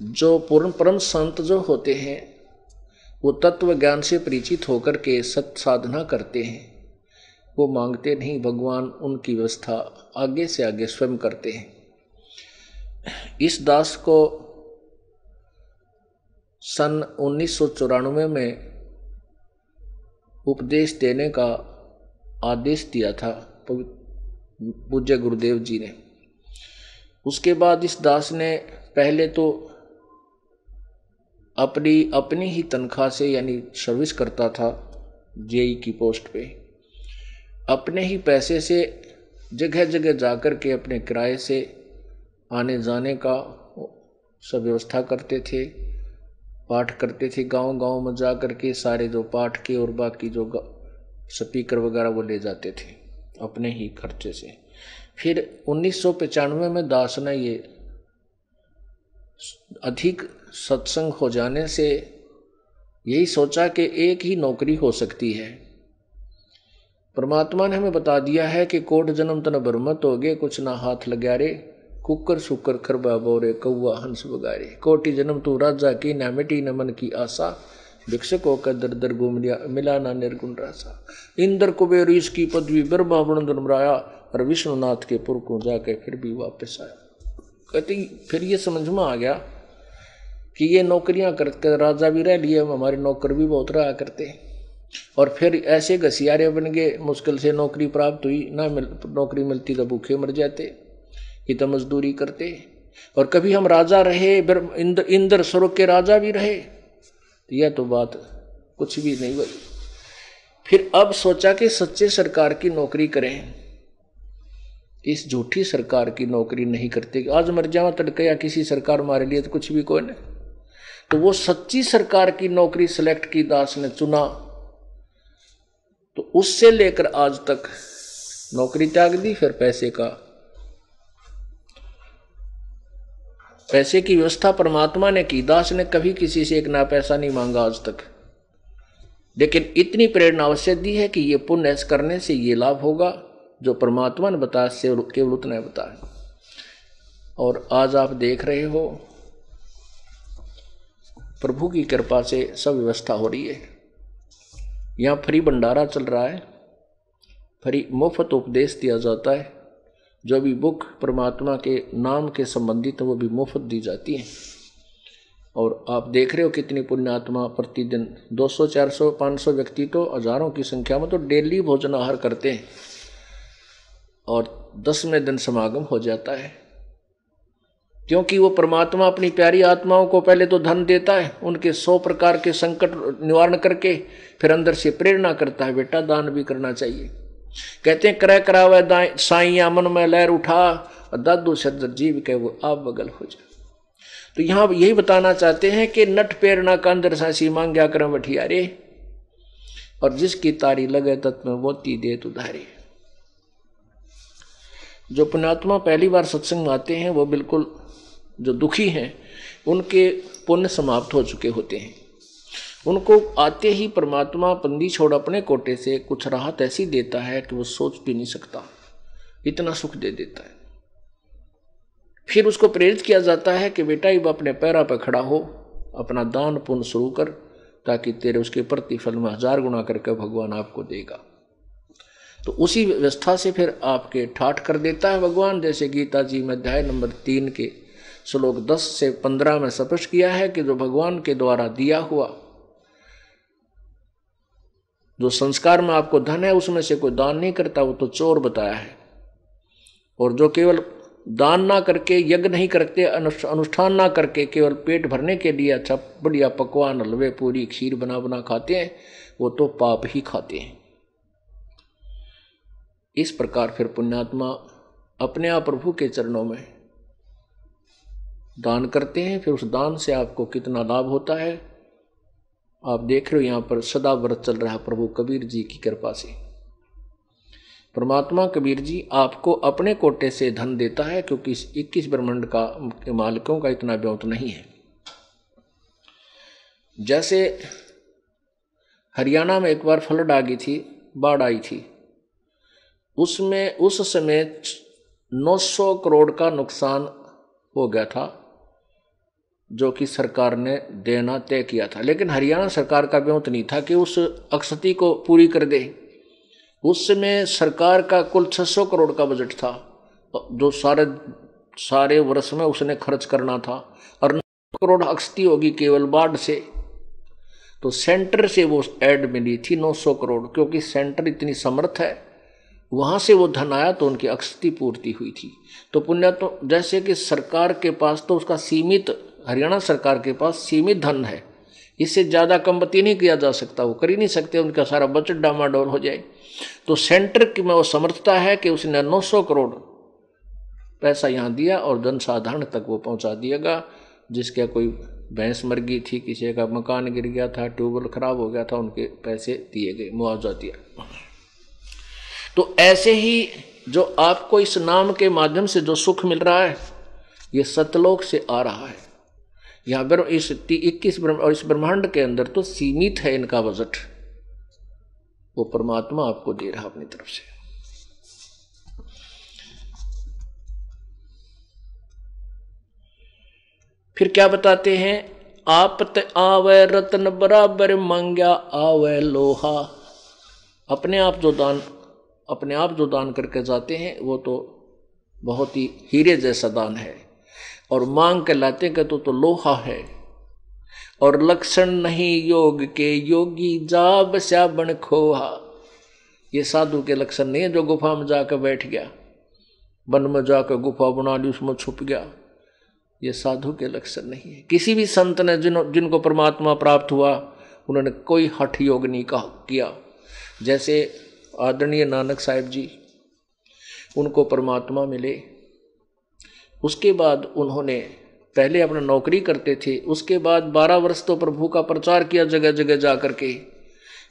जो पूर्ण परम संत जो होते हैं वो तत्व ज्ञान से परिचित होकर के सत साधना करते हैं। वो मांगते नहीं, भगवान उनकी व्यवस्था आगे से आगे स्वयं करते हैं। इस दास को सन 1994 में उपदेश देने का आदेश दिया था पूज्य गुरुदेव जी ने। उसके बाद इस दास ने पहले तो अपनी ही तनख्वाह से, यानी सर्विस करता था जेई की पोस्ट पे, अपने ही पैसे से जगह जगह जाकर के अपने किराए से आने जाने का सब व्यवस्था करते थे। पाठ करते थे, गांव गांव में जा कर के सारे जो पाठ के और बाकी जो स्पीकर वगैरह वो ले जाते थे अपने ही खर्चे से। फिर 1995 में दास ने ये अधिक सत्संग हो जाने से यही सोचा कि एक ही नौकरी हो सकती है। परमात्मा ने हमें बता दिया है कि कोट जन्म तन भरमत हो गए, कुछ ना हाथ लगा रे, कुकर सुकर खरबा बोरे, कौआ हंस बगारे। कोटि जन्म तू राजा की, ना मिटी न मन की आशा, भिक्षक होकर दर दर घूम लिया, मिला ना निर्गुण रासा। इंद्र कुबेर इसकी पदवी ब्रह्मा वृंदन मराया, और विष्णुनाथ के पुर को जाके फिर भी वापस आया। कहती फिर ये समझ में आ गया कि ये नौकरियां करके राजा भी रह लिए, हमारे नौकर भी बहुत रहा करते। और फिर ऐसे घसियारे बन गए, मुश्किल से नौकरी प्राप्त हुई, नौकरी मिलती तो भूखे मर जाते, कि तो मजदूरी करते। और कभी हम राजा रहे, इंद्र स्वर्ग के राजा भी रहे, तो यह तो बात कुछ भी नहीं हुई। फिर अब सोचा कि सच्चे सरकार की नौकरी करें, इस झूठी सरकार की नौकरी नहीं करते। आज मर जावा तड़के या किसी सरकार हमारे लिए तो कुछ भी कोई नहीं। तो वो सच्ची सरकार की नौकरी सिलेक्ट की, दास ने चुना। तो उससे लेकर आज तक नौकरी त्याग दी। फिर पैसे की व्यवस्था परमात्मा ने की, दास ने कभी किसी से एक ना पैसा नहीं मांगा आज तक। लेकिन इतनी प्रेरणा अवश्य दी है कि ये पुण्य करने से ये लाभ होगा जो परमात्मा ने बताया, से केवल उतना बताया। और आज आप देख रहे हो प्रभु की कृपा से सब व्यवस्था हो रही है। यहाँ फ्री भंडारा चल रहा है, फ्री मुफ्त उपदेश दिया जाता है। जो भी बुक परमात्मा के नाम के संबंधित वो भी मुफ्त दी जाती है। और आप देख रहे हो कितनी पुण्यात्मा प्रतिदिन 200, 400, 500 व्यक्ति तो हजारों की संख्या में तो डेली भोजन आहार करते हैं। और 10वें दिन समागम हो जाता है, क्योंकि वो परमात्मा अपनी प्यारी आत्माओं को पहले तो धन देता है, उनके 100 प्रकार के संकट निवारण करके फिर अंदर से प्रेरणा करता है, बेटा दान भी करना चाहिए। कहते हैं क्रय करावे साइया मन में लहर उठा, दादू सज्जर जीव के वो आप बगल हो जाए। तो यहाँ यही बताना चाहते हैं कि नट प्रेरणा का अंदर सासी मांग्या करम बठियारे, और जिसकी तारी लगे तत्व मोती दे तुधारे। जो पुण्यात्मा पहली बार सत्संग में आते हैं वो बिल्कुल जो दुखी हैं, उनके पुण्य समाप्त हो चुके होते हैं। उनको आते ही परमात्मा पंदी छोड़ अपने कोटे से कुछ राहत ऐसी देता है कि वो सोच भी नहीं सकता, इतना सुख दे देता है। फिर उसको प्रेरित किया जाता है कि बेटा अब अपने पैरों पर खड़ा हो, अपना दान पुण्य शुरू कर, ताकि तेरे उसके प्रतिफल में 1000 गुना करके भगवान आपको देगा। तो उसी व्यवस्था से फिर आपके ठाठ कर देता है भगवान। जैसे गीता जी में अध्याय नंबर 3 के श्लोक 10 से 15 में स्पष्ट किया है कि जो भगवान के द्वारा दिया हुआ जो संस्कार में आपको धन है, उसमें से कोई दान नहीं करता, वो तो चोर बताया है। और जो केवल दान ना करके, यज्ञ नहीं करते, अनुष्ठान ना करके केवल पेट भरने के लिए अच्छा बढ़िया पकवान, हलवे, पूरी, खीर बना बना खाते हैं, वो तो पाप ही खाते हैं। इस प्रकार फिर पुण्यात्मा अपने आप प्रभु के चरणों में दान करते हैं। फिर उस दान से आपको कितना लाभ होता है आप देख रहे हो। यहाँ पर सदा व्रत चल रहा है प्रभु कबीर जी की कृपा से। परमात्मा कबीर जी आपको अपने कोटे से धन देता है, क्योंकि इस 21 ब्रह्मांड का मालिकों का इतना ब्योत नहीं है। जैसे हरियाणा में एक बार फ्लड आ गई थी, बाढ़ आई थी, उसमें उस समय 900 करोड़ का नुकसान हो गया था। जो कि सरकार ने देना तय किया था। लेकिन हरियाणा सरकार का ब्योंत नहीं था कि उस अक्षति को पूरी कर दे। उस समय सरकार का कुल 600 करोड़ का बजट था जो सारे वर्ष में उसने खर्च करना था, और 9 करोड़ अक्षति होगी केवल बाढ़ से। तो सेंटर से वो ऐड मिली थी 900 करोड़, क्योंकि सेंटर इतनी समर्थ है, वहां से वो धन आया तो उनकी अक्षति पूर्ति हुई थी। तो पुण्य तो जैसे कि सरकार के पास तो उसका सीमित, हरियाणा सरकार के पास सीमित धन है, इससे ज्यादा कमबत्ती नहीं किया जा सकता, वो कर ही नहीं सकते, उनका सारा बजट डामाडोल हो जाए। तो सेंटर की में वो समर्थता है कि उसने 900 करोड़ पैसा यहाँ दिया और जनसाधारण तक वो पहुंचा दिएगा। जिसके कोई भैंस मर गई थी, किसी का मकान गिर गया था, ट्यूबवेल खराब हो गया था, उनके पैसे दिए गए, मुआवजा दिया। तो ऐसे ही जो आपको इस नाम के माध्यम से जो सुख मिल रहा है, ये सतलोक से आ रहा है। यहाँ पर इस 21 और इस ब्रह्मांड के अंदर तो सीमित है इनका बजट, वो परमात्मा आपको दे रहा अपनी तरफ से। फिर क्या बताते हैं, आपत आवे रत्न बराबर मांग्या आवे लोहा। अपने आप जो दान करके जाते हैं वो तो बहुत ही हीरे जैसा दान है, और मांग के लाते के तो लोहा है। और लक्षण नहीं योग के योगी जा बस्या बन खोहा। ये साधु के लक्षण नहीं है जो गुफा में जाकर बैठ गया, वन में जाकर गुफा बना ली, उसमें छुप गया। ये साधु के लक्षण नहीं है। किसी भी संत ने जिनको परमात्मा प्राप्त हुआ, उन्होंने कोई हठ योग नहीं किया। जैसे आदरणीय नानक साहिब जी, उनको परमात्मा मिले, उसके बाद उन्होंने पहले अपना नौकरी करते थे, उसके बाद 12 वर्ष तो प्रभु का प्रचार किया जगह जगह जा करके।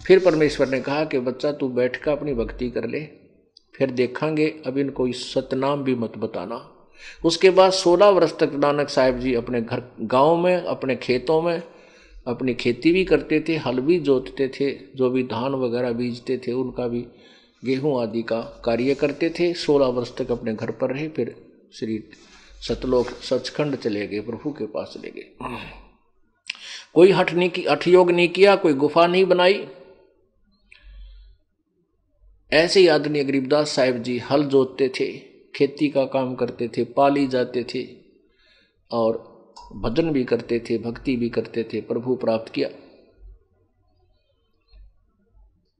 फिर परमेश्वर ने कहा कि बच्चा तू बैठ कर अपनी भक्ति कर ले, फिर देखेंगे, अब इनको इस सतनाम भी मत बताना। उसके बाद 16 वर्ष तक नानक साहिब जी अपने घर गांव में, अपने खेतों में अपनी खेती भी करते थे, हल भी जोतते थे, जो भी धान वगैरह बीजते थे उनका भी, गेहूं आदि का कार्य करते थे। 16 वर्ष तक अपने घर पर रहे, फिर श्री सतलोक सचखंड चले गए, प्रभु के पास चले गए। कोई हठ योग नहीं किया, कोई गुफा नहीं बनाई। ऐसे ही आदरणीय गरीबदास साहिब जी हल जोतते थे, खेती का काम करते थे, पाली जाते थे, और भजन भी करते थे, भक्ति भी करते थे, प्रभु प्राप्त किया।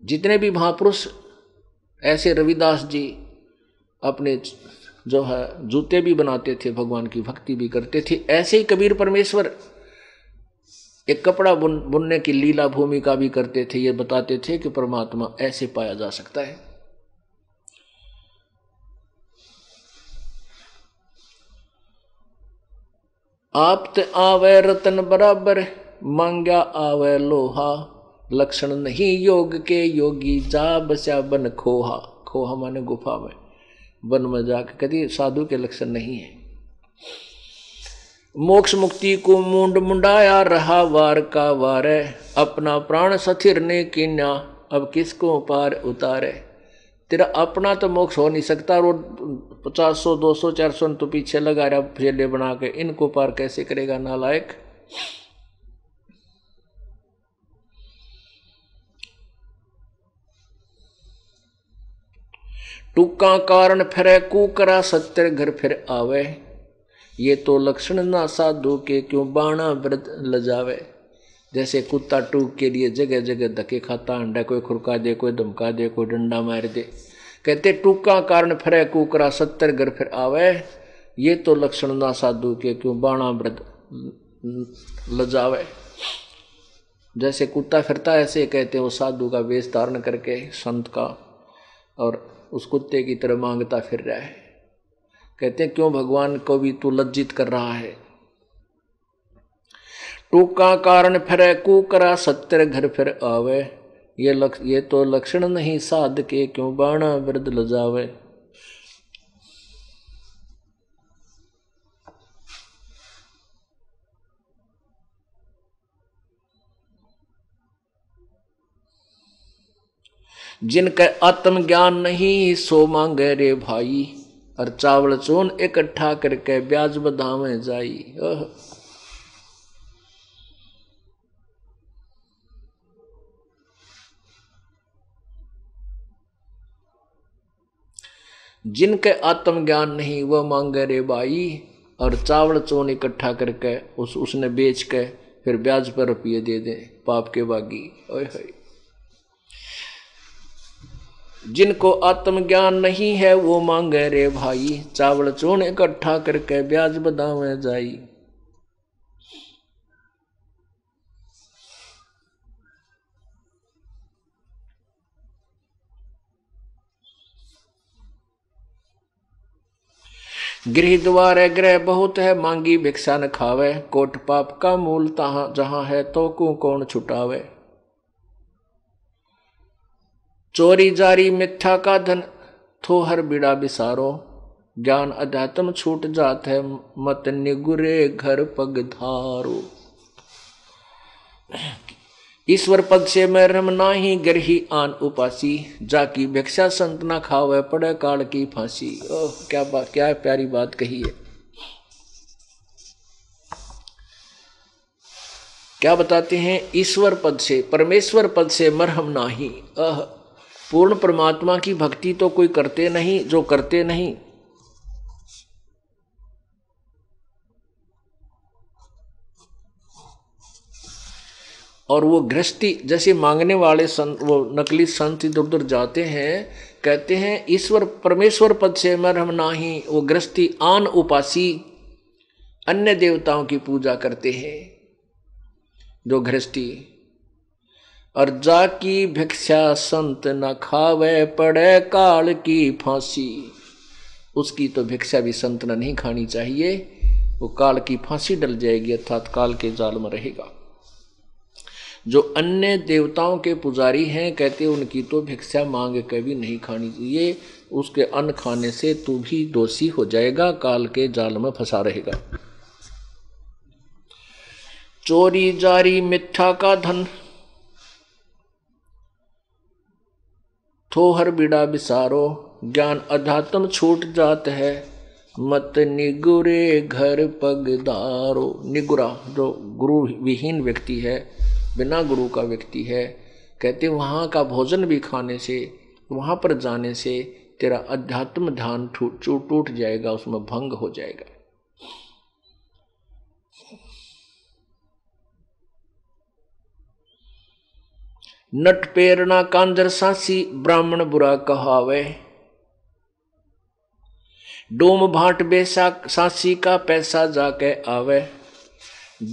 जितने भी महापुरुष, ऐसे रविदास जी अपने जो है जूते भी बनाते थे, भगवान की भक्ति भी करते थे। ऐसे ही कबीर परमेश्वर एक कपड़ा बुनने की लीला भूमिका भी करते थे। ये बताते थे कि परमात्मा ऐसे पाया जा सकता है। आपत आवे रतन बराबर मांग्या आवे लोहा। लक्षण नहीं योग के योगी जा बस्या बन खोहा। खोहा माने गुफा में, वन में जाके, कभी साधु के लक्षण नहीं है। मोक्ष मुक्ति को मुंड मुंडाया रहा वार का वारे। अपना प्राण सथिर ने कीन्या अब किसको पार उतारे। तेरा अपना तो मोक्ष हो नहीं सकता, रोड 50, 100, 200, 400 तो पीछे लगा रहा फेले बना के, इनको पार कैसे करेगा नालायक। टूका कारण फिरे कुकरा सत्तर घर फिर आवे। ये तो लक्षण ना साधु के क्यों बाणा व्रत लजावे। जैसे कुत्ता टूक के लिए जगह जगह धक्के खाता, अंडा कोई खुरका दे, कोई धमका दे, कोई डंडा मार दे। कहते टूका कारण फिरे कुकरा सत्तर घर फिर आवे। ये तो लक्षण ना साधु के क्यों बाणा व्रत लजावे। जैसे कुत्ता फिरता है, ऐसे कहते हैं वो साधु का वेश धारण करके संत का, और उस कुत्ते की तरह मांगता फिर रहा है। कहते हैं क्यों भगवान को भी तू लज्जित कर रहा है। टूका कारण फिरे कुकरा सत्तर घर फिर आवे। ये तो लक्षण नहीं साध के क्यों बाणा व्रत लजावे। जिनका आत्मज्ञान नहीं सो मांगे रे भाई। और चावल चून इकट्ठा करके ब्याज बदावे जाई। जिनके आत्मज्ञान नहीं वह मांगे रे भाई, और चावल चोन इकट्ठा करके उसने बेच के फिर ब्याज पर रुपये दे दे, पाप के बागी। ओए होए। जिनको आत्मज्ञान नहीं है वो मांगे रे भाई, चावल चोन इकट्ठा करके ब्याज बदावे जाई। गृह द्वार ग्रह बहुत है, मांगी भिक्षा न खावे, कोट पाप का मूल तहां जहां है तो को कौन छुटावे। चोरी जारी मिथ्या का धन, थो हर बिड़ा बिसारो, ज्ञान अध्यात्म छूट जात है, मत निगुरे घर पग धारो। ईश्वर पद से मैं रम नाही, गरही आन उपासी, जाकी भिक्षा संत ना खावे, पड़े काल की फांसी। ओह क्या प्यारी बात कही है। क्या बताते हैं, ईश्वर पद से परमेश्वर पद से मरहम नाही। पूर्ण परमात्मा की भक्ति तो कोई करते नहीं, जो करते नहीं और वो गृहस्थी जैसे मांगने वाले संत, वो नकली संत इधर उधर जाते हैं, कहते हैं ईश्वर परमेश्वर पद से मरहम नाही, वो गृहस्थी आन उपासी, अन्य देवताओं की पूजा करते हैं जो गृहस्थी। और जाकी भिक्षा संत न खावे, पड़े काल की फांसी, उसकी तो भिक्षा भी संत न नहीं खानी चाहिए, वो काल की फांसी डल जाएगी, अर्थात काल के जाल में रहेगा। जो अन्य देवताओं के पुजारी हैं, कहते उनकी तो भिक्षा मांग के भी नहीं खानी चाहिए, उसके अन्न खाने से तू भी दोषी हो जाएगा, काल के जाल में फंसा रहेगा। चोरी जारी मिथ्या का धन, थो हर बिड़ा बिसारो, ज्ञान अध्यात्म छूट जात है, मत निगुरे घर पगदारो। निगुरा जो गुरु विहीन व्यक्ति है, बिना गुरु का व्यक्ति है, कहते वहाँ का भोजन भी खाने से, वहाँ पर जाने से तेरा अध्यात्म ध्यान टूट जाएगा, उसमें भंग हो जाएगा। नट पेरना कांजर सासी, ब्राह्मण बुरा कहावे, डूम भाट बेसा सासी का पैसा जाके आवे।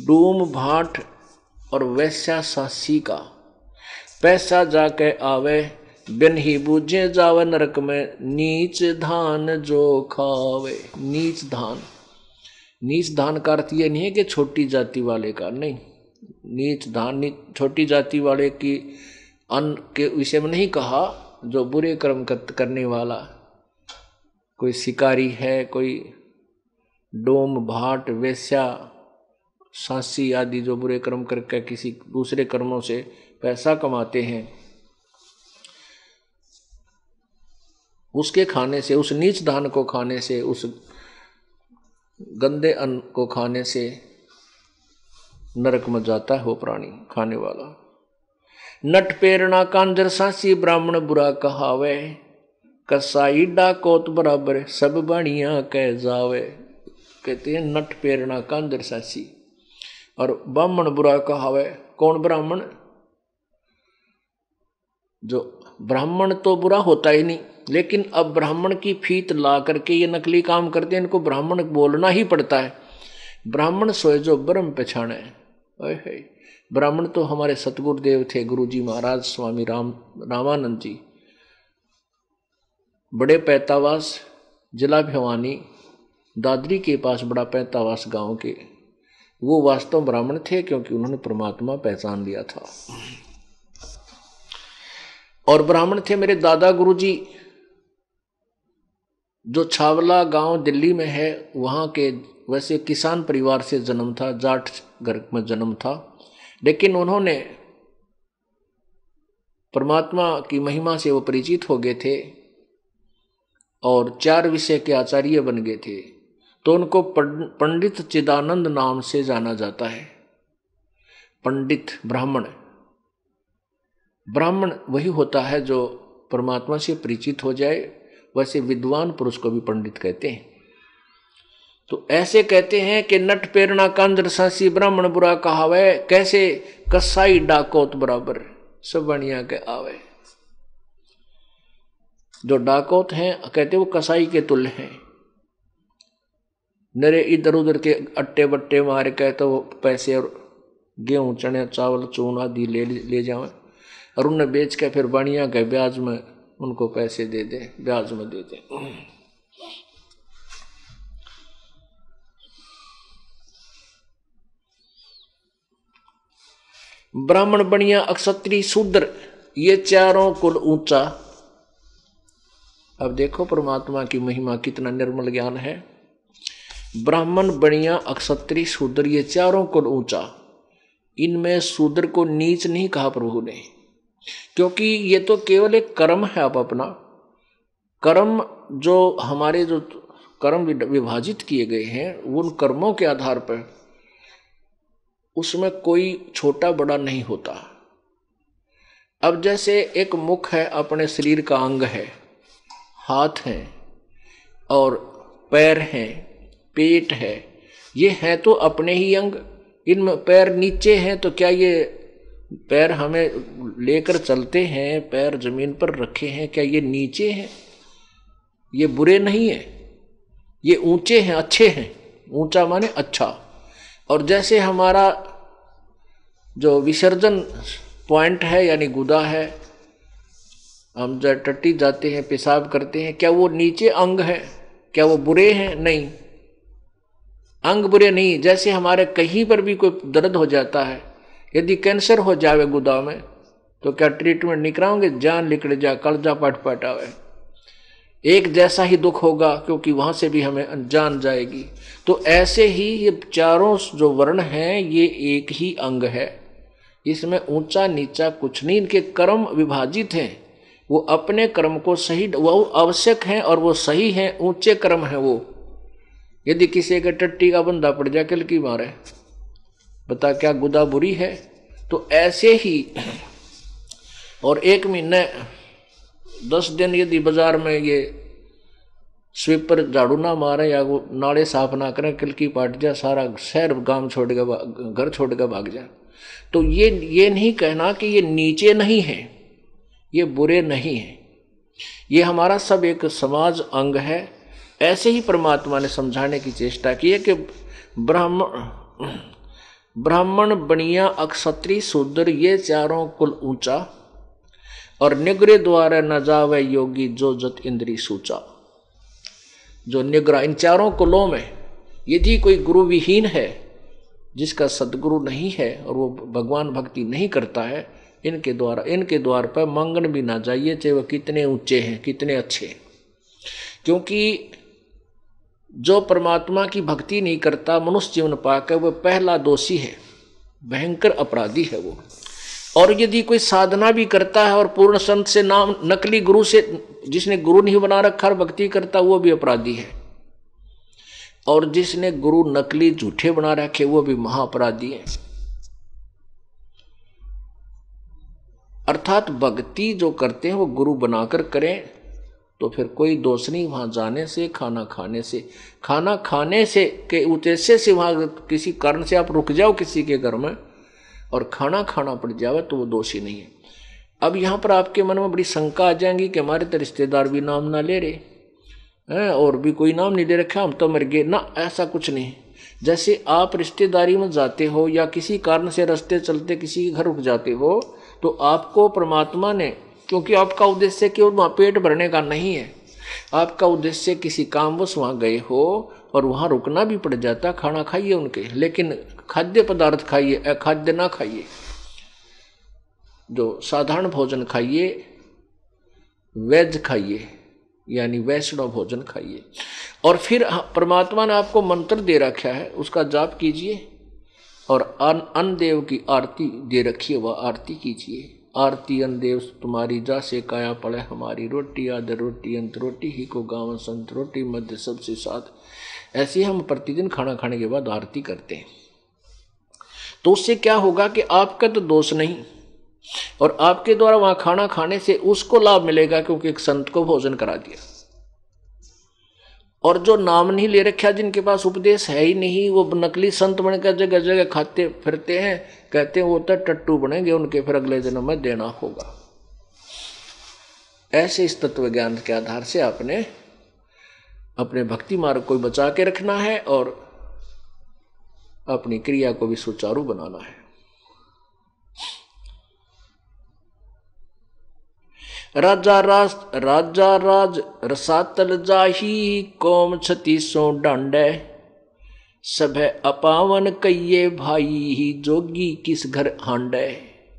डूम भाट और वैसा सासी का पैसा जाके आवे, बिन ही बूझे जावे नरक में, नीच धान जो खावे। नीच धान, नीच धान का अर्थ ये नहीं है कि छोटी जाति वाले का, नहीं। नीच धान छोटी जाति वाले की अन्न के विषय में नहीं कहा, जो बुरे कर्म करने वाला, कोई शिकारी है, कोई डोम भाट वेश्या सांसी आदि जो बुरे कर्म करके किसी दूसरे कर्मों से पैसा कमाते हैं, उसके खाने से, उस नीच धान को खाने से, उस गंदे अन्न को खाने से नरक में जाता है वो प्राणी खाने वाला। नट पेरना कांजर सासी, ब्राह्मण बुरा कहावे, कसाई डाकोत बराबर, सब बढ़िया कह जावे। कहते हैं नट पेरना कांजर सासी, और ब्राह्मण बुरा कहावे। कौन ब्राह्मण? जो ब्राह्मण तो बुरा होता ही नहीं, लेकिन अब ब्राह्मण की फीत ला करके ये नकली काम करते हैं, इनको ब्राह्मण बोलना ही पड़ता है। ब्राह्मण सोए जो ब्रह्म पहचाने। ब्राह्मण तो हमारे सतगुरुदेव थे, गुरु जी महाराज स्वामी रामानंद जी, बड़े पैतावास, जिला भिवानी, दादरी के पास बड़ा पैतावास गांव के, वो वास्तव ब्राह्मण थे, क्योंकि उन्होंने परमात्मा पहचान लिया था। और ब्राह्मण थे मेरे दादा गुरुजी, जो छावला गांव दिल्ली में है, वहां के वैसे किसान परिवार से जन्म था, जाट घर में जन्म था, लेकिन उन्होंने परमात्मा की महिमा से वो परिचित हो गए थे और 4 विषय के आचार्य बन गए थे, तो उनको पंडित चिदानंद नाम से जाना जाता है। पंडित ब्राह्मण, ब्राह्मण वही होता है जो परमात्मा से परिचित हो जाए वैसे विद्वान पुरुष को भी पंडित कहते हैं। तो ऐसे कहते हैं कि नट पेरना कांजर सासी ब्राह्मण बुरा कहावे, कैसे कसाई डाकोत बराबर सब बढ़िया के आवे। जो डाकोत हैं कहते वो कसाई के तुल्य हैं। नरे इधर उधर के अट्टे बट्टे मार के तो पैसे और गेहूं चने चावल चून आदि ले जावे और उन्हें बेच के फिर बढ़िया के ब्याज में उनको पैसे दे दे, ब्याज में दे दे। ब्राह्मण बनिया अक्षत्रिय शूद्र ये चारों कुल ऊंचा। अब देखो परमात्मा की महिमा कितना निर्मल ज्ञान है। ब्राह्मण बनिया अक्षत्रिय शूद्र ये चारों कुल ऊंचा। इनमें शूद्र को नीच नहीं कहा प्रभु ने, क्योंकि ये तो केवल एक कर्म है। आप अपना कर्म जो हमारे जो कर्म विभाजित किए गए हैं उन कर्मों के आधार पर उसमें कोई छोटा बड़ा नहीं होता। अब जैसे एक मुख है, अपने शरीर का अंग है, हाथ हैं और पैर हैं, पेट है, ये हैं तो अपने ही अंग। इनमें पैर नीचे हैं तो क्या ये पैर हमें लेकर चलते हैं, पैर जमीन पर रखे हैं, क्या ये नीचे हैं? ये बुरे नहीं है, ये ऊंचे हैं, अच्छे हैं। ऊंचा माने अच्छा। और जैसे हमारा जो विसर्जन पॉइंट है यानी गुदा है, हम जब टट्टी जाते हैं, पेशाब करते हैं, क्या वो नीचे अंग है? क्या वो बुरे हैं? नहीं, अंग बुरे नहीं। जैसे हमारे कहीं पर भी कोई दर्द हो जाता है, यदि कैंसर हो जावे गुदा में तो क्या ट्रीटमेंट नहीं कराओगे? जान निकल जा, कलजा पट पट आवे, एक जैसा ही दुख होगा, क्योंकि वहां से भी हमें जान जाएगी। तो ऐसे ही ये चारों जो वर्ण हैं ये एक ही अंग है, इसमें ऊंचा नीचा कुछ नहीं। इनके कर्म विभाजित हैं, वो अपने कर्म को सही, वो आवश्यक हैं और वो सही हैं, ऊंचे कर्म हैं वो। यदि किसी के टट्टी का बंदा पड़ जाए किल की मारे, बता क्या गुदा बुरी है? तो ऐसे ही और एक महीने 10 दिन यदि बाजार में ये स्वीपर झाड़ू ना मारे या वो नाले साफ ना करें, किलकी पाट जाए, सारा शहर गांव छोड़ के घर छोड़ के भाग जाए। तो ये नहीं कहना कि ये नीचे नहीं है, ये बुरे नहीं है, ये हमारा सब एक समाज अंग है। ऐसे ही परमात्मा ने समझाने की चेष्टा की है कि ब्राह्मण बनिया अक्षत्रिय शूद्र ये चारों कुल ऊंचा, और निग्रह द्वारा न जावे योगी जो जत इंद्री सूचा। जो निग्रह इन चारों कुलों में यदि कोई गुरु विहीन है, जिसका सदगुरु नहीं है और वो भगवान भक्ति नहीं करता है, इनके द्वार पर मंगन भी ना जाइए, चाहे वह कितने ऊंचे हैं, कितने अच्छे हैं। क्योंकि जो परमात्मा की भक्ति नहीं करता, मनुष्य जीवन पाकर, वह पहला दोषी है, भयंकर अपराधी है वो। और यदि कोई साधना भी करता है और पूर्ण संत से नाम नकली गुरु से, जिसने गुरु नहीं बना रखा और भक्ति करता, वो भी अपराधी है। और जिसने गुरु नकली झूठे बना रखे वो भी महाअपराधी है। अर्थात भक्ति जो करते हैं वो गुरु बनाकर करें तो फिर कोई दोष नहीं। वहां जाने से, खाना खाने से के उद्देश्य से वहां किसी कारण से आप रुक जाओ किसी के घर में और खाना खाना पड़ जावे तो वो दोषी नहीं है। अब यहाँ पर आपके मन में बड़ी शंका आ जाएंगी कि हमारे तो रिश्तेदार भी नाम ना ले रहे हैं और भी कोई नाम नहीं ले रखा, हम तो मर गए ना। ऐसा कुछ नहीं। जैसे आप रिश्तेदारी में जाते हो या किसी कारण से रास्ते चलते किसी के घर रुक जाते हो तो आपको परमात्मा ने, क्योंकि आपका उद्देश्य केवल वहाँ पेट भरने का नहीं है, आपका उद्देश्य किसी कामवश वहाँ गए हो और वहाँ रुकना भी पड़ जाता, खाना खाइए उनके, लेकिन खाद्य पदार्थ खाइए, अखाद्य ना खाइए। जो साधारण भोजन खाइए, वेज खाइए, यानी वैष्णव भोजन खाइए। और फिर परमात्मा ने आपको मंत्र दे रखा है, उसका जाप कीजिए और अन्न देव की आरती दे रखी है, वह आरती कीजिए। आरती अन्न देव तुम्हारी जा से काया पड़े हमारी, रोटी आदर रोटी अंत रोटी ही को गाँव संत, रोटी मध्य सबसे साथ। ऐसे हम प्रतिदिन खाना खाने के बाद आरती करते हैं। तो उससे क्या होगा कि आपका तो दोष नहीं और आपके द्वारा वहां खाना खाने से उसको लाभ मिलेगा, क्योंकि एक संत को भोजन करा दिया। और जो नाम नहीं ले रखा, जिनके पास उपदेश है ही नहीं, वो नकली संत बनकर जगह जगह खाते फिरते हैं, कहते हैं वो तो टट्टू बनेंगे, उनके फिर अगले जन्म में देना होगा। ऐसे इस तत्व ज्ञान के आधार से आपने अपने भक्ति मार्ग को बचा के रखना है और अपनी क्रिया को भी सुचारू बनाना है। राजा राज रसातल जाही, कौम 36 डांडे, सब अपावन कहिए भाई, जोगी किस घर हांडे।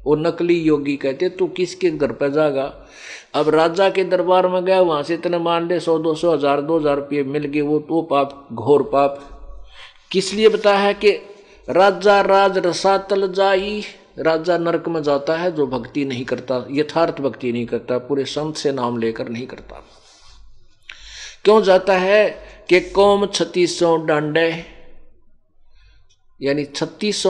वो नकली योगी कहते तू किसके घर पर जागा। अब राजा के दरबार में गया, वहां से इतने मान ले 100 200 1000 2000 रुपये मिल गए, वो तो पाप, घोर पाप। किस लिए बताया है कि राजा राज रसातल जाही, राजा नरक में जाता है जो भक्ति नहीं करता, यथार्थ भक्ति नहीं करता, पूरे संत से नाम लेकर नहीं करता। क्यों जाता है कि कौम 36 डांडे, यानी 36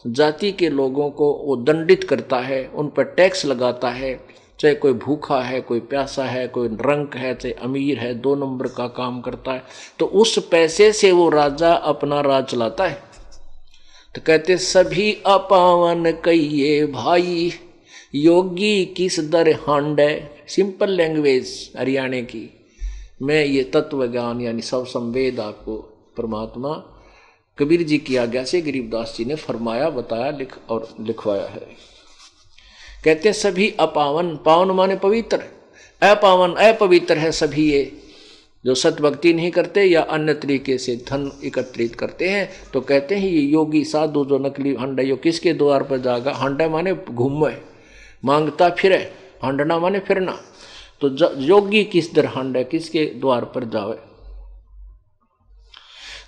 जाति के लोगों को वो दंडित करता है, उन पर टैक्स लगाता है, चाहे कोई भूखा है, कोई प्यासा है, कोई रंक है, चाहे अमीर है, 2 नंबर का काम करता है, तो उस पैसे से वो राजा अपना राज चलाता है। तो कहते सभी अपावन कहिए भाई, योगी किस दर हांडे। सिंपल लैंग्वेज हरियाणे की, मैं ये तत्व ज्ञान यानी सब संवेद आपको परमात्मा कबीर जी की आज्ञा से गरीबदास जी ने फरमाया, बताया, लिखवाया है। कहते सभी अपावन, पावन माने पवित्र, अपावन अपवित्र है सभी ये जो सतभक्ति नहीं करते या अन्य तरीके से धन एकत्रित करते हैं। तो कहते हैं ये योगी साधु जो नकली हंडा, यो किसके द्वार पर जाएगा। हंडा माने घूमे, मांगता फिरे, हंडना माने फिरना। तो योगी किस दर हंडा, किसके द्वार पर जावे।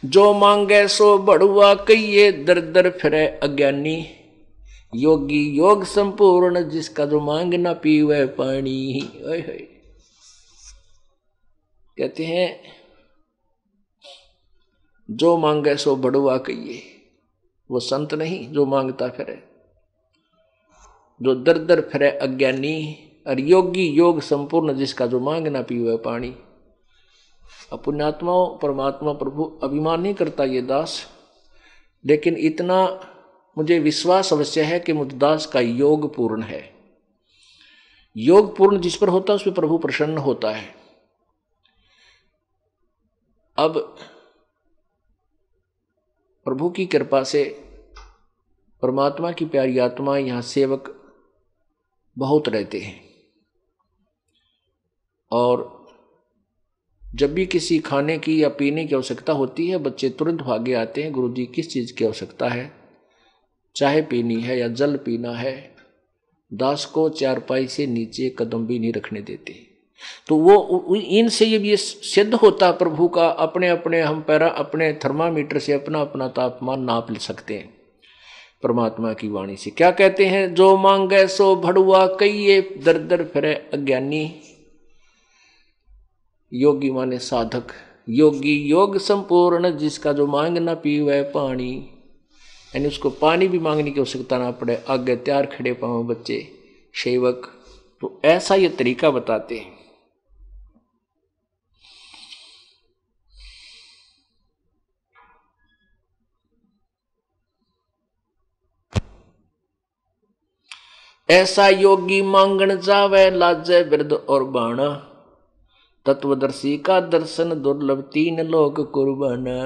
जो मांगे सो बड़ुआ कहिए, दर दर फिरे अज्ञानी, योगी योग संपूर्ण जिसका जो मांग ना पीवे पानी। कहते हैं जो मांगे सो बड़ुआ कहिए, वो संत नहीं जो मांगता फिरे, जो दर दर फिरे अज्ञानी, और योगी योग संपूर्ण जिसका जो मांग ना पीवे पानी। पुण्यात्माओं, परमात्मा प्रभु अभिमान नहीं करता ये दास, लेकिन इतना मुझे विश्वास अवश्य है कि मुझ दास का योग पूर्ण है। योग पूर्ण जिस पर होता है उस पर प्रभु प्रसन्न होता है। अब प्रभु की कृपा से परमात्मा की प्यारी आत्मा यहाँ सेवक बहुत रहते हैं, और जब भी किसी खाने की या पीने की आवश्यकता होती है, बच्चे तुरंत भागे आते हैं, गुरुजी किस चीज़ की आवश्यकता है, चाय पीनी है या जल पीना है। दास को चारपाई से नीचे कदम भी नहीं रखने देते। तो वो इनसे ये भी सिद्ध होता प्रभु का, अपने अपने हम पैरा अपने थर्मामीटर से अपना अपना तापमान नाप ले सकते हैं परमात्मा की वाणी से। क्या कहते हैं, जो मांगे सो भड़ुआ कहिए, दर दर फिरे अज्ञानी। योगी माने साधक, योगी योग संपूर्ण जिसका जो मांग ना पीवे पानी, यानी उसको पानी भी मांगने की आवश्यकता ना पड़े, आगे तैयार खड़े पाओ बच्चे सेवक। तो ऐसा ये तरीका बताते हैं। ऐसा योगी मांगण जावे, लाजे वृद्ध और बाणा, तत्वदर्शी का दर्शन दुर्लभ, 3 लोक कुर्बाना।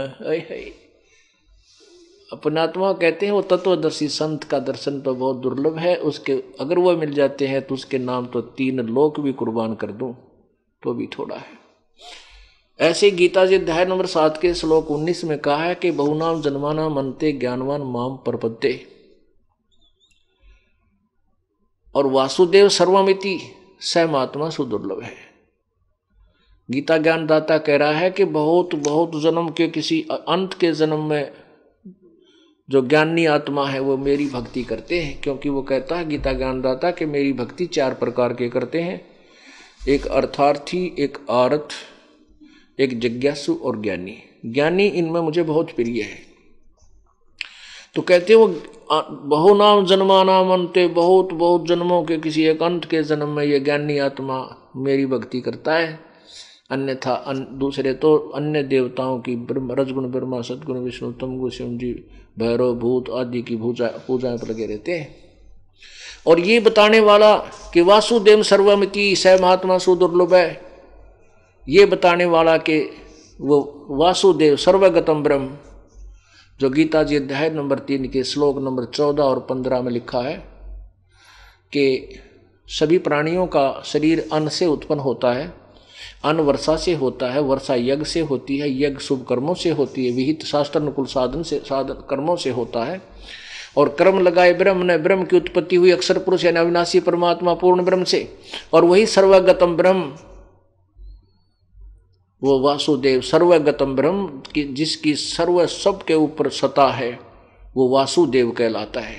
अपनात्मा कहते हैं वो तत्वदर्शी संत का दर्शन तो बहुत दुर्लभ है, उसके अगर वो मिल जाते हैं तो उसके नाम तो 3 लोक भी कुर्बान कर दूं तो भी थोड़ा है। ऐसे गीता जी अध्याय नंबर 7 के श्लोक 19 में कहा है कि बहुनाम जन्माना मनते ज्ञानवान माम प्रपद्ये, और वासुदेव सर्वमिति सहमात्मा सुदुर्लभ है। गीता ज्ञानदाता कह रहा है कि बहुत बहुत जन्म के किसी अंत के जन्म में जो ज्ञानी आत्मा है वो मेरी भक्ति करते हैं, क्योंकि वो कहता है गीता ज्ञानदाता कि मेरी भक्ति 4 प्रकार के करते हैं, एक अर्थार्थी, एक आर्थ, एक जिज्ञासु और ज्ञानी। ज्ञानी इनमें मुझे बहुत प्रिय है। तो कहते वो बहुनाम जन्माना मनते, बहुत बहुत जन्मों के किसी एक अंत के जन्म में ये ज्ञानी आत्मा मेरी भक्ति करता है। अन्यथा दूसरे तो अन्य देवताओं की रजगुण ब्रह्मा, सदगुण विष्णु, तमगुण शिव जी, भैरव, भूत आदि की पूजाएं पर लगे रहते हैं। और ये बताने वाला कि वासुदेव सर्वमिति स महात्मा सुदुर्लभ है, ये बताने वाला कि वो वासुदेव सर्वगतम ब्रह्म, जो गीता जी अध्याय नंबर 3 के श्लोक नंबर 14 और 15 में लिखा है कि सभी प्राणियों का शरीर अन्न से उत्पन्न होता है, अन्न वर्षा से होता है, वर्षा यज्ञ से होती है, यज्ञ शुभ कर्मों से होती है, विहित शास्त्र अनुकूल साधन कर्मों से होता है, और कर्म लगाए ब्रह्म ने, ब्रह्म की उत्पत्ति हुई अक्षर पुरुष यानी अविनाशी परमात्मा पूर्ण ब्रह्म से, और वही सर्वगतम ब्रह्म, वो वासुदेव सर्वगतम ब्रह्म की जिसकी सर्व सब के ऊपर सत्ता है, वो वासुदेव कहलाता है।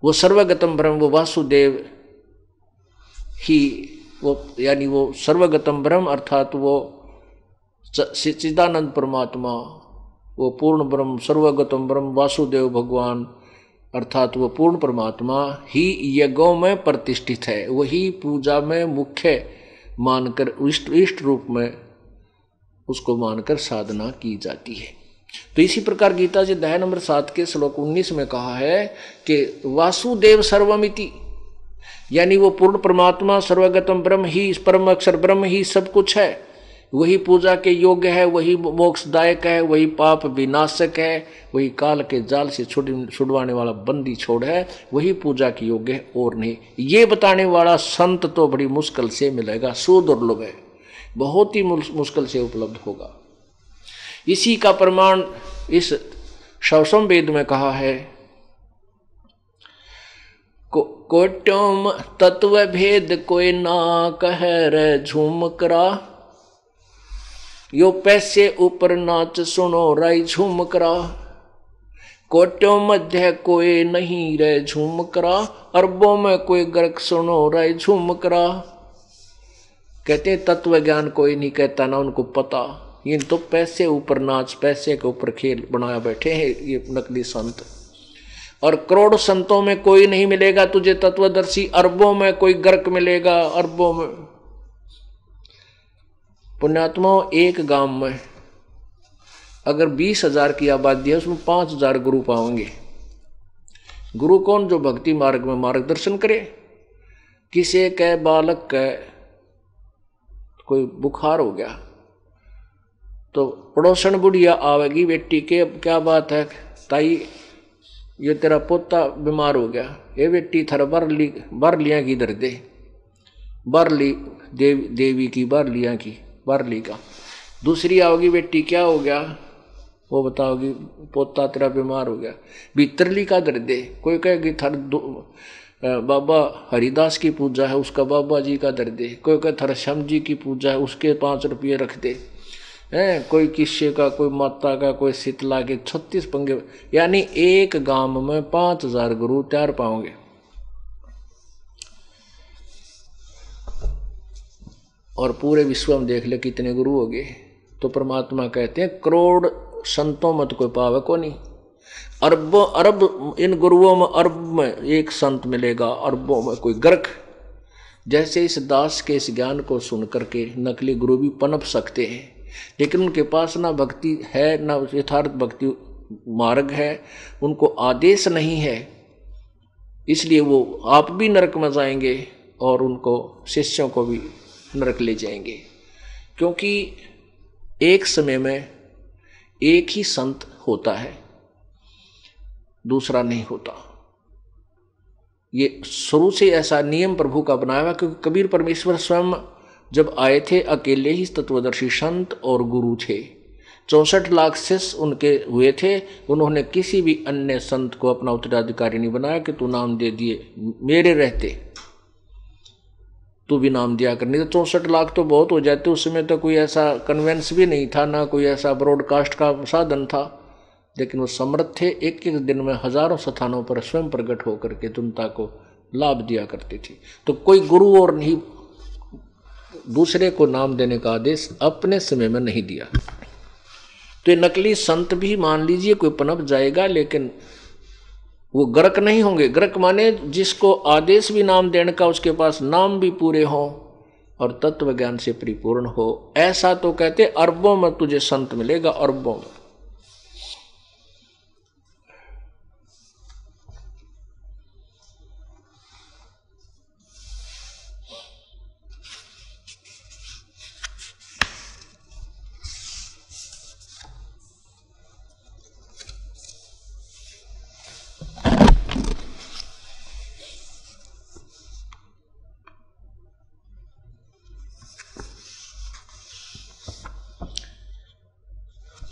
वो सर्वगतम ब्रह्म, वो वासुदेव ही, वो यानी वो सर्वगतम ब्रह्म अर्थात वो चिदानंद परमात्मा, वो पूर्ण ब्रह्म, सर्वगतम ब्रह्म वासुदेव भगवान अर्थात वो पूर्ण परमात्मा ही यज्ञों में प्रतिष्ठित है, वही पूजा में मुख्य मानकर इष्ट रूप में उसको मानकर साधना की जाती है। तो इसी प्रकार गीता जी अध्याय नंबर 7 के श्लोक 19 में कहा है कि वासुदेव सर्वमिति, यानी वो पूर्ण परमात्मा सर्वगतम ब्रह्म ही, परम अक्षर ब्रह्म ही सब कुछ है, वही पूजा के योग्य है, वही मोक्षदायक है, वही पाप विनाशक है, वही काल के जाल से छुड़वाने वाला बंदी छोड़ है, वही पूजा के योग्य है और नहीं। ये बताने वाला संत तो बड़ी मुश्किल से मिलेगा, सुदुर्लभ है, बहुत ही मुश्किल से उपलब्ध होगा। इसी का प्रमाण इस शवसम वेद में कहा है, कोट्योम तत्व भेद कोई ना कह रे झूम करा, यो पैसे ऊपर नाच सुनो राई झूम करा, कोट्यों मध्य कोई नहीं रे झूम करा, अरबों में कोई गर्क सुनो राई झूम करा। कहते तत्व ज्ञान कोई नहीं कहता, ना उनको पता, ये तो पैसे ऊपर नाच, पैसे के ऊपर खेल बनाया बैठे हैं ये नकली संत। और करोड़ संतों में कोई नहीं मिलेगा तुझे तत्वदर्शी, अरबों में कोई गर्क मिलेगा, अरबों में। पुण्यात्माओं, एक गांव में अगर 20,000 की आबादी है, उसमें 5,000 गुरु पाओगे। गुरु कौन? जो भक्ति मार्ग में मार्गदर्शन करे। किसी के बालक के कोई बुखार हो गया तो पड़ोसन बुढ़िया आवेगी, बेटी के क्या बात है ताई, ये तेरा पोता बीमार हो गया, ये बेटी थर बारलियाँ की दर दे, बारली देवी की बारलियाँ की बारली का। दूसरी आओगी, बेटी क्या हो गया, वो बताओगी पोता तेरा बीमार हो गया, भीतरली का दर दे। कोई कहेगी थर बाबा हरिदास की पूजा है, उसका बाबा जी का दर दे। कोई कहे थर श्याम जी की पूजा है, उसके 5 रुपये रख दे। कोई किस्से का, कोई माता का, कोई शीतला के 36 पंगे, यानी एक गांव में 5,000 गुरु तैयार पाओगे। और पूरे विश्व में देख ले कितने गुरु हो गए। तो परमात्मा कहते हैं करोड़ संतों में तो कोई पावे को नहीं, अरब इन गुरुओं में, अरब में एक संत मिलेगा, अरबों में कोई गर्क। जैसे इस दास के इस ज्ञान को सुन करके नकली गुरु भी पनप सकते हैं, लेकिन उनके पास ना भक्ति है, ना यथार्थ भक्ति मार्ग है, उनको आदेश नहीं है, इसलिए वो आप भी नरक में जाएंगे और उनको शिष्यों को भी नरक ले जाएंगे। क्योंकि एक समय में एक ही संत होता है, दूसरा नहीं होता। ये शुरू से ऐसा नियम प्रभु का बनाया हुआ, क्योंकि कबीर परमेश्वर स्वयं जब आए थे अकेले ही तत्वदर्शी संत और गुरु थे। 64 लाख शिष्य उनके हुए थे, उन्होंने किसी भी अन्य संत को अपना उत्तराधिकारी नहीं बनाया कि तू नाम दे दिए, मेरे रहते तू भी नाम दिया कर। नहीं तो 64 लाख तो बहुत हो जाते। उस समय तो कोई ऐसा कन्वेंस भी नहीं था, ना कोई ऐसा ब्रॉडकास्ट का साधन था, लेकिन वो समर्थ थे। एक एक दिन में हजारों स्थानों पर स्वयं प्रकट होकर के जनता को लाभ दिया करते थे। तो कोई गुरु और नहीं, दूसरे को नाम देने का आदेश अपने समय में नहीं दिया। तो ये नकली संत भी मान लीजिए कोई पनप जाएगा, लेकिन वो गर्क नहीं होंगे। गर्क माने जिसको आदेश भी नाम देने का, उसके पास नाम भी पूरे हों, और तत्व ज्ञान से परिपूर्ण हो। ऐसा तो कहते अरबों में तुझे संत मिलेगा, अरबों में।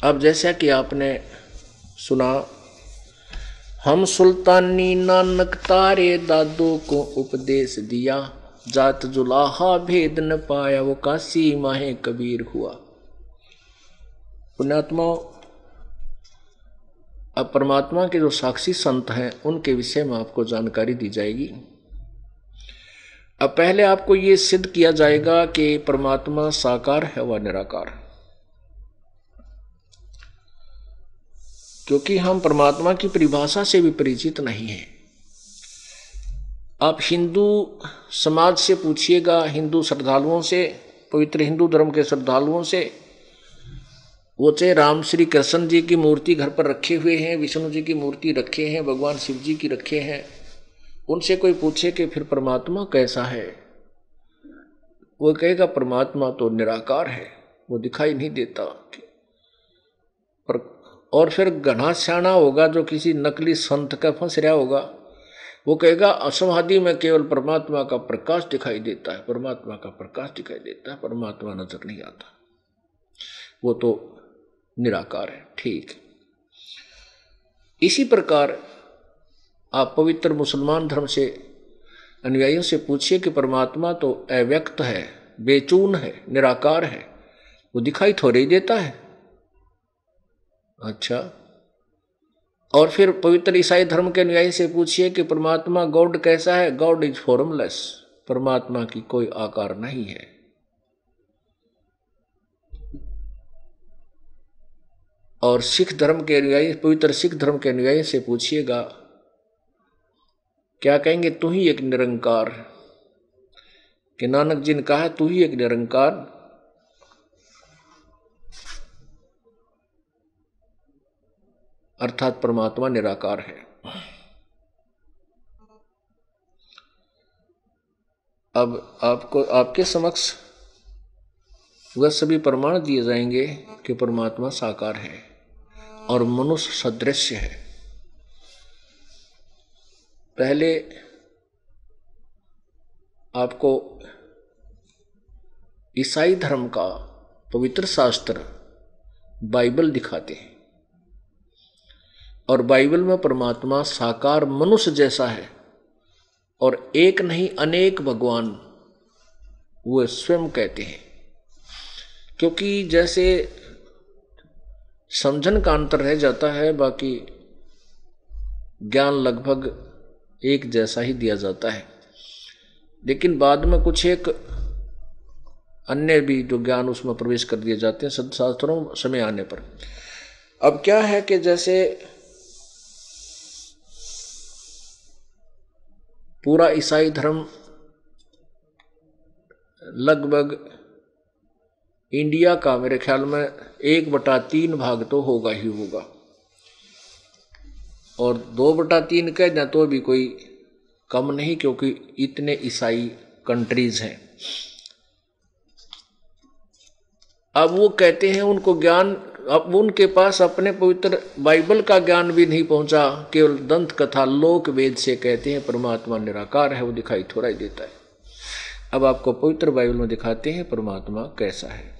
अब जैसा कि आपने सुना, हम सुल्तानी नानक तारे दादो को उपदेश दिया, जात जुलाहा भेद न पाया वो काशी माहे कबीर हुआ। पुण्यात्मा, अब परमात्मा के जो साक्षी संत हैं उनके विषय में आपको जानकारी दी जाएगी। अब पहले आपको ये सिद्ध किया जाएगा कि परमात्मा साकार है व निराकार, क्योंकि हम परमात्मा की परिभाषा से भी परिचित नहीं हैं। आप हिंदू समाज से पूछिएगा, हिंदू श्रद्धालुओं से, पवित्र हिंदू धर्म के श्रद्धालुओं से, वो चाहे राम श्री कृष्ण जी की मूर्ति घर पर रखे हुए हैं, विष्णु जी की मूर्ति रखे हैं, भगवान शिव जी की रखे हैं, उनसे कोई पूछे कि फिर परमात्मा कैसा है, वो कहेगा परमात्मा तो निराकार है, वो दिखाई नहीं देता। और फिर घना सियाना होगा जो किसी नकली संत का फंस रहा होगा, वो कहेगा असमाधि में केवल परमात्मा का प्रकाश दिखाई देता है, परमात्मा का प्रकाश दिखाई देता है, परमात्मा नजर नहीं आता, वो तो निराकार है। ठीक, इसी प्रकार आप पवित्र मुसलमान धर्म से अनुयायियों से पूछिए कि परमात्मा तो अव्यक्त है, बेचून है, निराकार है, वो दिखाई थोड़े ही देता है। अच्छा, और फिर पवित्र ईसाई धर्म के अनुयायी से पूछिए कि परमात्मा गॉड कैसा है, गॉड इज फॉर्मलेस, परमात्मा की कोई आकार नहीं है। और सिख धर्म के अनुयायी, पवित्र सिख धर्म के अनुयायी से पूछिएगा, क्या कहेंगे, तू ही एक निरंकार, कि नानक जी ने कहा तू ही एक निरंकार, अर्थात परमात्मा निराकार है। अब आपको आपके समक्ष वह सभी प्रमाण दिए जाएंगे कि परमात्मा साकार है और मनुष्य सदृश है। पहले आपको ईसाई धर्म का पवित्र शास्त्र बाइबल दिखाते हैं, और बाइबल में परमात्मा साकार मनुष्य जैसा है, और एक नहीं अनेक भगवान वो स्वयं कहते हैं। क्योंकि जैसे समझन का अंतर रह जाता है, बाकी ज्ञान लगभग एक जैसा ही दिया जाता है, लेकिन बाद में कुछ एक अन्य भी जो ज्ञान उसमें प्रवेश कर दिए जाते हैं सदशास्त्रों समय आने पर। अब क्या है कि जैसे पूरा ईसाई धर्म लगभग इंडिया का मेरे ख्याल में 1/3 भाग तो होगा ही होगा, और 2/3 कह दें तो भी कोई कम नहीं, क्योंकि इतने ईसाई कंट्रीज हैं। अब वो कहते हैं उनको ज्ञान, अब उनके पास अपने पवित्र बाइबल का ज्ञान भी नहीं पहुंचा, केवल दंत कथा लोक वेद से कहते हैं परमात्मा निराकार है, वो दिखाई थोड़ा ही देता है। अब आपको पवित्र बाइबल में दिखाते हैं परमात्मा कैसा है।